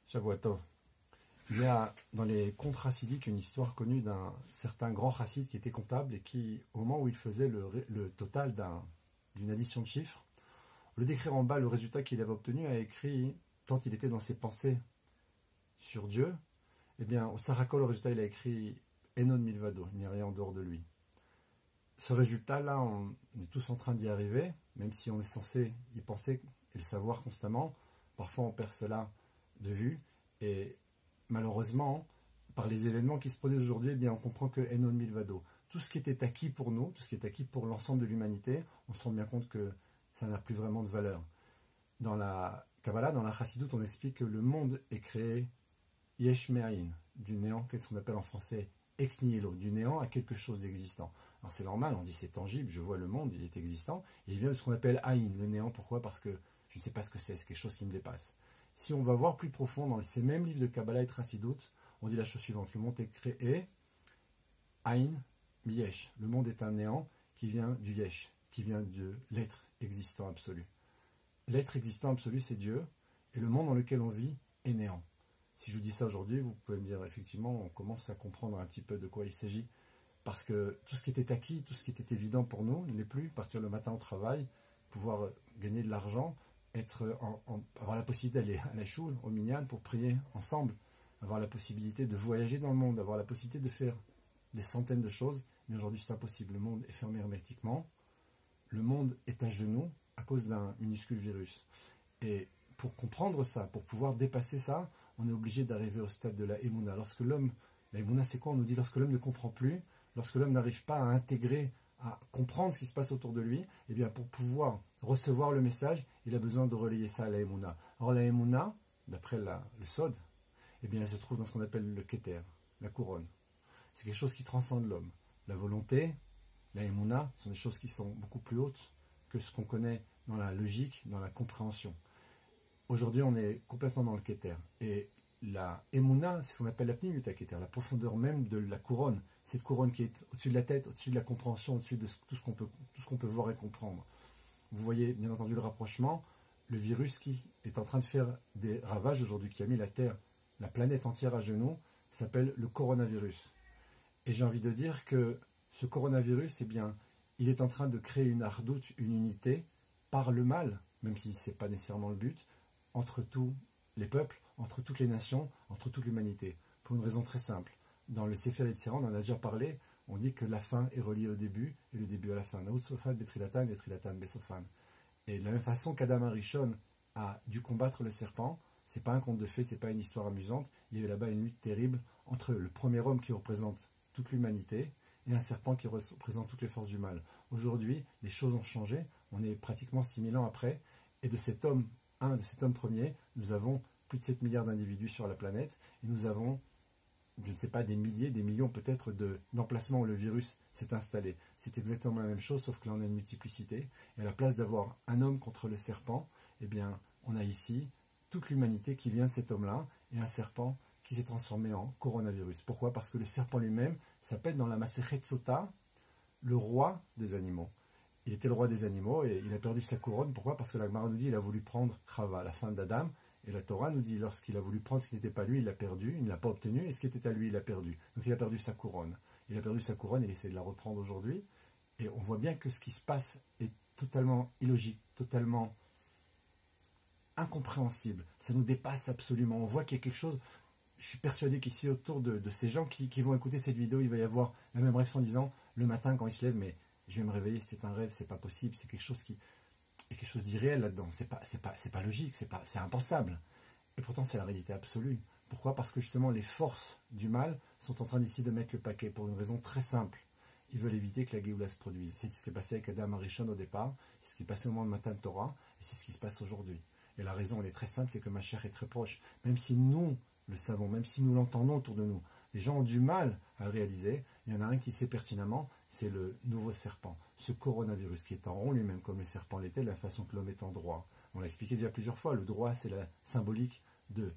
Shavuot Tov. Il y a dans les contes chassidiques une histoire connue d'un certain grand chassid qui était comptable et qui, au moment où il faisait le total d'une addition de chiffres, au lieu d'écrire en bas le résultat qu'il avait obtenu, a écrit, tant il était dans ses pensées sur Dieu, eh bien, au Sarakol, le résultat, il a écrit Enon Milvado, il n'y a rien en dehors de lui. Ce résultat-là, on est tous en train d'y arriver, même si on est censé y penser et le savoir constamment. Parfois, on perd cela de vue. Et malheureusement, par les événements qui se produisent aujourd'hui, eh bien, on comprend que Enon Milvado, tout ce qui était acquis pour nous, tout ce qui est acquis pour l'ensemble de l'humanité, on se rend bien compte que ça n'a plus vraiment de valeur. Dans la Kabbalah, dans la Chassidoute, on explique que le monde est créé Yesh Me'ayin, du néant, qu'est-ce qu'on appelle en français ex nihilo, du néant à quelque chose d'existant. Alors c'est normal, on dit c'est tangible, je vois le monde, il est existant, et il vient de ce qu'on appelle Aïn, le néant. Pourquoi? Parce que je ne sais pas ce que c'est quelque chose qui me dépasse. Si on va voir plus profond dans ces mêmes livres de Kabbalah et Chassidoute, on dit la chose suivante: le monde est créé Aïn Miyesh, le monde est un néant qui vient du Yesh, qui vient de l'être existant absolu. L'être existant absolu, c'est Dieu, et le monde dans lequel on vit est néant. Si je vous dis ça aujourd'hui, vous pouvez me dire, effectivement, on commence à comprendre un petit peu de quoi il s'agit. Parce que tout ce qui était acquis, tout ce qui était évident pour nous, n'est plus. Partir le matin au travail, pouvoir gagner de l'argent, avoir la possibilité d'aller à la choule, au minyan, pour prier ensemble, avoir la possibilité de voyager dans le monde, avoir la possibilité de faire des centaines de choses. Mais aujourd'hui, c'est impossible. Le monde est fermé hermétiquement. Le monde est à genoux à cause d'un minuscule virus. Et pour comprendre ça, pour pouvoir dépasser ça, on est obligé d'arriver au stade de la Emouna. Lorsque l'homme, la Emouna, c'est quoi? On nous dit lorsque l'homme ne comprend plus, lorsque l'homme n'arrive pas à intégrer, à comprendre ce qui se passe autour de lui, eh bien pour pouvoir recevoir le message, il a besoin de relayer ça à la Emouna. Or la Emouna, d'après le Sod, eh bien elle se trouve dans ce qu'on appelle le Keter, la couronne. C'est quelque chose qui transcende l'homme. La volonté, la Emouna, sont des choses qui sont beaucoup plus hautes que ce qu'on connaît dans la logique, dans la compréhension. Aujourd'hui, on est complètement dans le Keter. Et la Emouna, c'est ce qu'on appelle la Pnimiuta Keter, la profondeur même de la couronne. Cette couronne qui est au-dessus de la tête, au-dessus de la compréhension, au-dessus de tout ce qu'on peut voir et comprendre. Vous voyez bien entendu le rapprochement. Le virus qui est en train de faire des ravages aujourd'hui, qui a mis la Terre, la planète entière à genoux, s'appelle le coronavirus. Et j'ai envie de dire que ce coronavirus, eh bien, il est en train de créer une ardoute, une unité, par le mal, même si ce n'est pas nécessairement le but, entre tous les peuples, entre toutes les nations, entre toute l'humanité. Pour une raison très simple. Dans le Sefer Yetzirah, on en a déjà parlé, on dit que la fin est reliée au début et le début à la fin. Naout Sofan, Betrilatan, Betrilatan, Besofan. Et de la même façon qu'Adam Arishon a dû combattre le serpent, c'est pas un conte de fées, c'est pas une histoire amusante. Il y avait là-bas une lutte terrible entre le premier homme qui représente toute l'humanité et un serpent qui représente toutes les forces du mal. Aujourd'hui, les choses ont changé, on est pratiquement 6000 ans après, et de cet homme premier, nous avons plus de 7 milliards d'individus sur la planète, et nous avons, je ne sais pas, des milliers, des millions peut-être d'emplacements où le virus s'est installé. C'est exactement la même chose, sauf que là on a une multiplicité, et à la place d'avoir un homme contre le serpent, eh bien, on a ici toute l'humanité qui vient de cet homme-là, et un serpent qui s'est transformé en coronavirus. Pourquoi? Parce que le serpent lui-même s'appelle dans la Masechet Sota le roi des animaux. Il était le roi des animaux et il a perdu sa couronne. Pourquoi? Parce que la Gemara nous dit qu'il a voulu prendre Chava, la femme d'Adam, et la Torah nous dit lorsqu'il a voulu prendre ce qui n'était pas lui, il l'a perdu, il ne l'a pas obtenu, et ce qui était à lui, il l'a perdu. Donc il a perdu sa couronne. Il a perdu sa couronne, il essaie de la reprendre aujourd'hui, et on voit bien que ce qui se passe est totalement illogique, totalement incompréhensible. Ça nous dépasse absolument. On voit qu'il y a quelque chose. Je suis persuadé qu'ici, autour de ces gens qui vont écouter cette vidéo, il va y avoir la même réaction en disant, le matin quand ils se lèvent, mais je vais me réveiller, c'était un rêve, c'est pas possible, c'est quelque chose quelque chose d'irréel là-dedans, c'est pas logique, c'est impensable. Et pourtant, c'est la réalité absolue. Pourquoi? Parce que justement, les forces du mal sont en train d'ici de mettre le paquet pour une raison très simple. Ils veulent éviter que la Géoula se produise. C'est ce qui est passé avec Adam Arishon au départ, c'est ce qui est passé au moment de Matan Torah, et c'est ce qui se passe aujourd'hui. Et la raison, elle est très simple, c'est que Mashiach est très proche. Même si nous le savons, même si nous l'entendons autour de nous, les gens ont du mal à le réaliser. Il y en a un qui sait pertinemment, c'est le nouveau serpent, ce coronavirus qui est en rond lui-même, comme le serpent l'était, de la façon que l'homme est en droit. On l'a expliqué déjà plusieurs fois, le droit c'est la symbolique de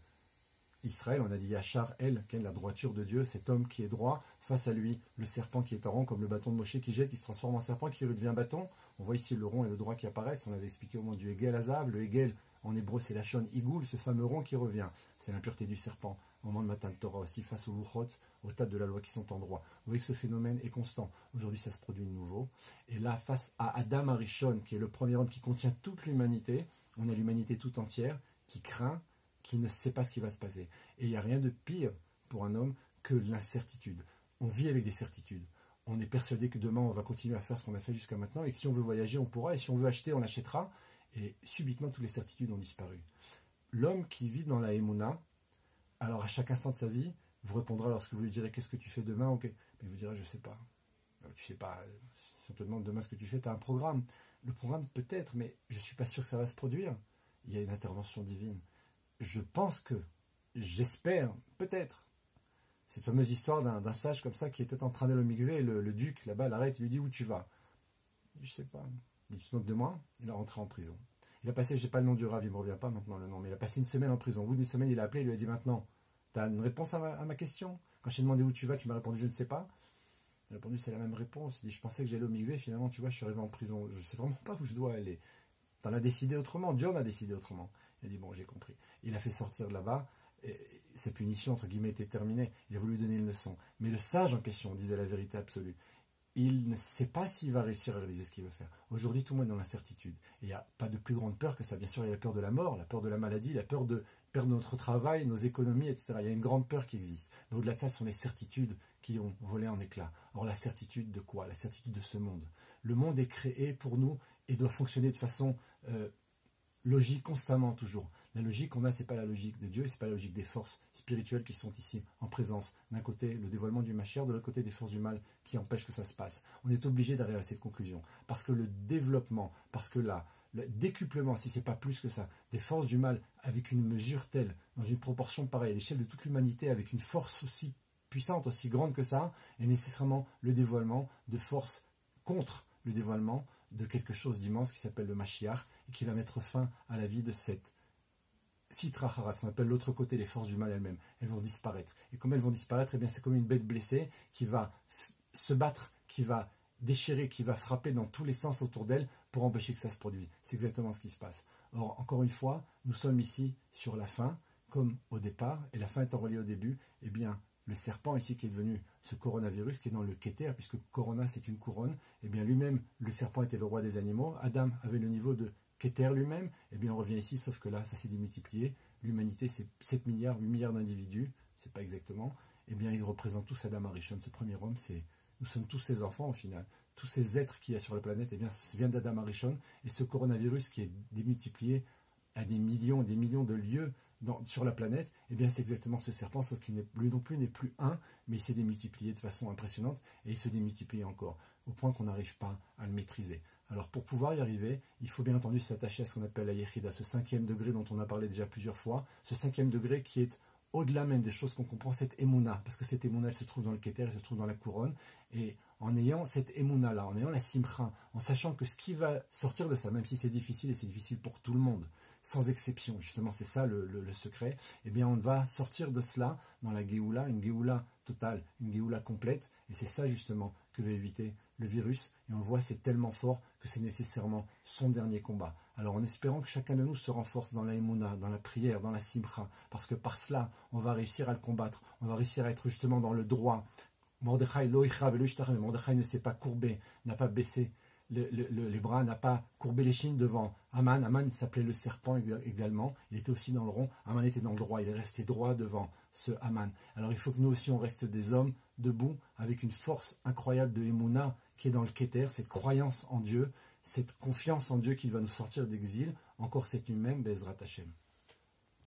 Israël, on a dit Yachar El, quelle est la droiture de Dieu, cet homme qui est droit, face à lui, le serpent qui est en rond, comme le bâton de Moshe qui jette, qui se transforme en serpent, qui redevient bâton. On voit ici le rond et le droit qui apparaissent, on l'avait expliqué au moment du Hegel Azav, le Hegel En hébreu, c'est la shon igoul, ce fameux rond qui revient. C'est l'impureté du serpent. Au moment de Matan Torah aussi, face aux luchot, aux tables de la loi qui sont en droit. Vous voyez que ce phénomène est constant. Aujourd'hui, ça se produit de nouveau. Et là, face à Adam Arishon, qui est le premier homme qui contient toute l'humanité, on a l'humanité tout entière qui craint, qui ne sait pas ce qui va se passer. Et il n'y a rien de pire pour un homme que l'incertitude. On vit avec des certitudes. On est persuadé que demain, on va continuer à faire ce qu'on a fait jusqu'à maintenant. Et que si on veut voyager, on pourra. Et si on veut acheter, on achètera. Et subitement, toutes les certitudes ont disparu. L'homme qui vit dans la Emouna, alors à chaque instant de sa vie, vous répondra lorsque vous lui direz qu'est-ce que tu fais demain, okay. Mais vous direz je sais pas. Tu sais pas, si on te demande demain ce que tu fais, tu as un programme. Le programme peut-être, mais je ne suis pas sûr que ça va se produire. Il y a une intervention divine. Je pense que, j'espère, peut-être. Cette fameuse histoire d'un sage comme ça qui était en train d'aller au mikvé, le duc là-bas l'arrête, il lui dit où tu vas. Je sais pas. Il dit tu te moques de moi, il est rentré en prison. Il a passé, j'ai pas le nom du Rav, il me revient pas maintenant le nom, mais il a passé une semaine en prison. Au bout d'une semaine, il a appelé, il lui a dit maintenant, tu as une réponse à ma question? Quand je t'ai demandé où tu vas, tu m'as répondu je ne sais pas. Il a répondu c'est la même réponse. Il dit je pensais que j'allais au mikvé, finalement tu vois, je suis arrivé en prison. Je sais vraiment pas où je dois aller. T'en as décidé autrement, Dieu en a décidé autrement. Il a dit bon, j'ai compris. Il a fait sortir de là-bas, et sa punition entre guillemets était terminée. Il a voulu lui donner une leçon. Mais le sage en question disait la vérité absolue. Il ne sait pas s'il va réussir à réaliser ce qu'il veut faire. Aujourd'hui, tout le monde est dans l'incertitude. Il n'y a pas de plus grande peur que ça. Bien sûr, il y a la peur de la mort, la peur de la maladie, la peur de perdre notre travail, nos économies, etc. Il y a une grande peur qui existe. Mais au-delà de ça, ce sont les certitudes qui ont volé en éclats. Or, la certitude de quoi? La certitude de ce monde. Le monde est créé pour nous et doit fonctionner de façon logique constamment, toujours. La logique qu'on a, ce n'est pas la logique de Dieu, ce n'est pas la logique des forces spirituelles qui sont ici en présence. D'un côté, le dévoilement du Mashiach, de l'autre côté, des forces du mal qui empêchent que ça se passe. On est obligé d'arriver à cette conclusion. Parce que le développement, parce que le décuplement, si ce n'est pas plus que ça, des forces du mal avec une mesure telle, dans une proportion pareille, à l'échelle de toute l'humanité, avec une force aussi puissante, aussi grande que ça, est nécessairement le dévoilement de forces contre le dévoilement de quelque chose d'immense qui s'appelle le Mashiach et qui va mettre fin à la vie de cette Sitra Hara, ce qu'on appelle l'autre côté, les forces du mal elles-mêmes. Elles vont disparaître. Et comme elles vont disparaître, eh bien c'est comme une bête blessée qui va se battre, qui va déchirer, qui va frapper dans tous les sens autour d'elle pour empêcher que ça se produise. C'est exactement ce qui se passe. Or, encore une fois, nous sommes ici sur la fin, comme au départ, et la fin étant reliée au début, eh bien, le serpent ici qui est devenu ce coronavirus, qui est dans le Keter, puisque corona c'est une couronne, eh bien lui-même, le serpent était le roi des animaux, Adam avait le niveau de Keter lui-même, eh bien on revient ici, sauf que là, ça s'est démultiplié. L'humanité, c'est 7 milliards, 8 milliards d'individus, c'est pas exactement. Eh bien, ils représentent tous Adam Arishon, ce premier homme, nous sommes tous ses enfants au final. Tous ces êtres qu'il y a sur la planète, eh bien, ça vient d'Adam Arishon. Et ce coronavirus qui est démultiplié à des millions de lieux sur la planète, eh bien, c'est exactement ce serpent, sauf qu'il n'est plus un, mais il s'est démultiplié de façon impressionnante, et il se démultiplie encore, au point qu'on n'arrive pas à le maîtriser. Alors pour pouvoir y arriver, il faut bien entendu s'attacher à ce qu'on appelle la Yechida, ce 5e degré dont on a parlé déjà plusieurs fois, ce 5e degré qui est au-delà même des choses qu'on comprend, cette Emouna, parce que cette Emouna elle se trouve dans le Keter, elle se trouve dans la couronne, et en ayant cette Emouna-là, en ayant la Simcha, en sachant que ce qui va sortir de ça, même si c'est difficile, et c'est difficile pour tout le monde, sans exception, justement c'est ça le secret, eh bien on va sortir de cela dans la Géoula, une Géoula totale, une Géoula complète, et c'est ça justement que va éviter le virus, et on le voit, c'est tellement fort que c'est nécessairement son dernier combat. Alors en espérant que chacun de nous se renforce dans la Emouna, dans la prière, dans la Simcha, parce que par cela, on va réussir à le combattre, on va réussir à être justement dans le droit. Mordechai Mordechai ne s'est pas courbé, n'a pas baissé les bras, n'a pas courbé les chines devant Aman. Aman s'appelait le serpent également, il était aussi dans le rond, Aman était dans le droit, il est resté droit devant ce Aman. Alors il faut que nous aussi on reste des hommes debout, avec une force incroyable de Emouna qui est dans le Keter, cette croyance en Dieu, cette confiance en Dieu qui va nous sortir d'exil, encore cette nuit même, Bezrat Hashem.